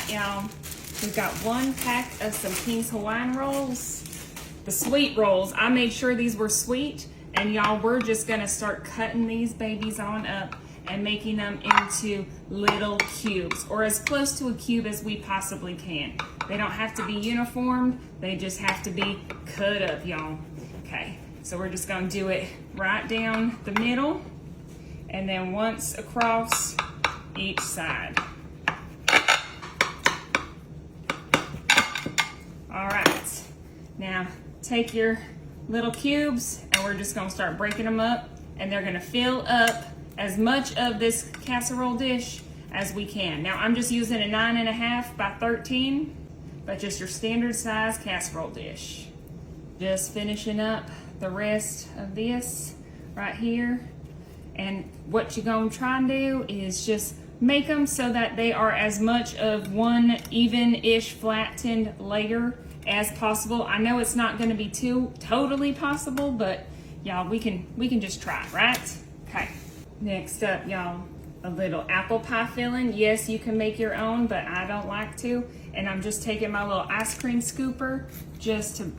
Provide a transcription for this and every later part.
right, y'all. We've got 1 pack of some King's Hawaiian rolls. The sweet rolls. I made sure these were sweet. And y'all, we're just gonna start cutting these babies on up and making them into little cubes, or as close to a cube as we possibly can. They don't have to be uniformed. They just have to be cut up, y'all. Okay, so we're just gonna do it right down the middle and then once across each side. All right, now take your little cubes and we're just gonna start breaking them up, and they're gonna fill up as much of this casserole dish as we can. Now I'm just using a 9.5 by 13, but just your standard size casserole dish. Just finishing up the rest of this right here. And what you're gonna try and do is just make them so that they are as much of one even-ish flattened layer as possible. I know it's not gonna be totally possible, but y'all, we can just try, right? Okay. Next up, y'all, a little apple pie filling. Yes, you can make your own, but I don't like to. And I'm just taking my little ice cream scooper just to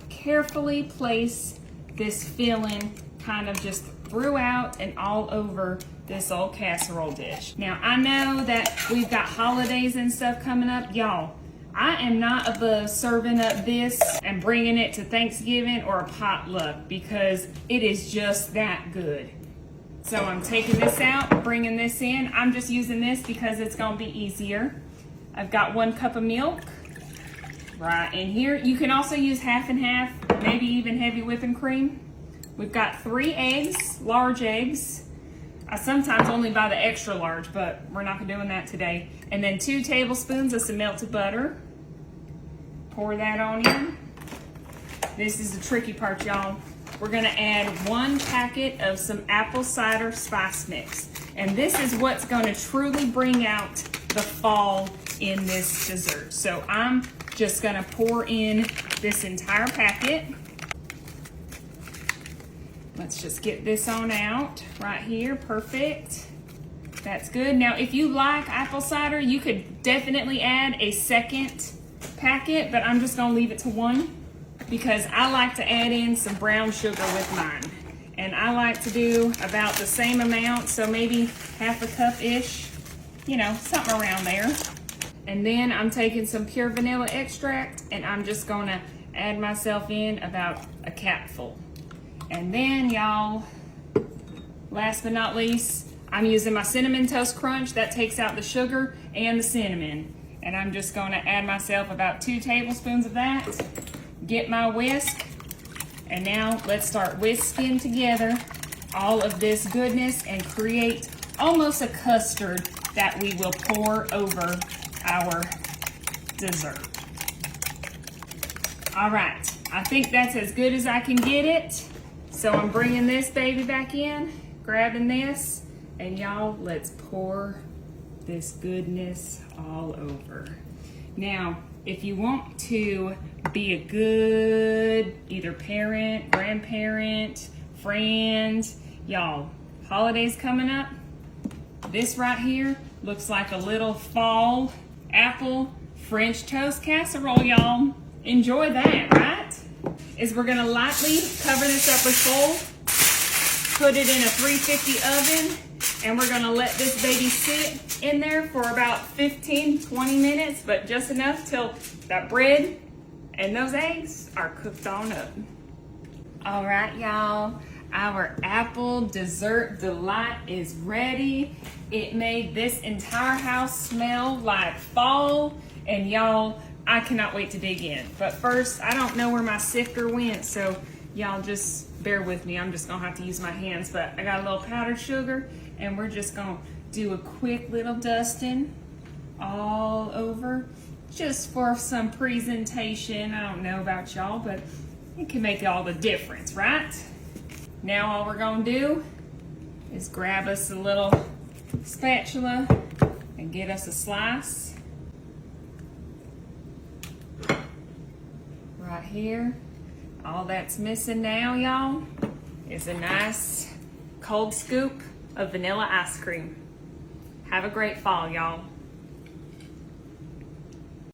carefully place this filling kind of just throughout and all over this old casserole dish. Now, I know that we've got holidays and stuff coming up. Y'all, I am not above serving up this and bringing it to Thanksgiving or a potluck because it is just that good. So I'm taking this out, bringing this in. I'm just using this because it's gonna be easier. I've got 1 cup of milk right in here. You can also use half and half, maybe even heavy whipping cream. We've got 3 eggs, large eggs. I sometimes only buy the extra large, but we're not doing that today. And then 2 tablespoons of some melted butter. Pour that on in. This is the tricky part, y'all. We're gonna add 1 packet of some apple cider spice mix. And this is what's gonna truly bring out the fall in this dessert. So I'm just gonna pour in this entire packet. Let's just get this on out right here. Perfect. That's good. Now, if you like apple cider, you could definitely add a second packet, but I'm just gonna leave it to 1 because I like to add in some brown sugar with mine. And I like to do about the same amount, so maybe half a cup-ish, you know, something around there. And then I'm taking some pure vanilla extract and I'm just gonna add myself in about a capful. And then, y'all, last but not least, I'm using my Cinnamon Toast Crunch. That takes out the sugar and the cinnamon. And I'm just gonna add myself about 2 tablespoons of that, get my whisk, and now let's start whisking together all of this goodness and create almost a custard that we will pour over our dessert. All right, I think that's as good as I can get it. So I'm bringing this baby back in, grabbing this, and y'all, let's pour this goodness all over. Now, if you want to be a good either parent, grandparent, friend, y'all, holidays coming up, this right here looks like a little fall apple French toast casserole, y'all. Enjoy that, right? We're gonna lightly cover this up with foil, put it in a 350 oven, and we're gonna let this baby sit in there for about 15-20 minutes, but just enough till that bread and those eggs are cooked on up. All right, y'all, our apple dessert delight is ready. It made this entire house smell like fall, and y'all, I cannot wait to dig in. But first, I don't know where my sifter went, so y'all just bear with me. I'm just gonna have to use my hands, but I got a little powdered sugar, and we're just gonna do a quick little dusting all over, just for some presentation. I don't know about y'all, but it can make all the difference, right? Now all we're gonna do is grab us a little spatula and get us a slice. Right here. All that's missing now, y'all, is a nice cold scoop of vanilla ice cream. Have a great fall, y'all.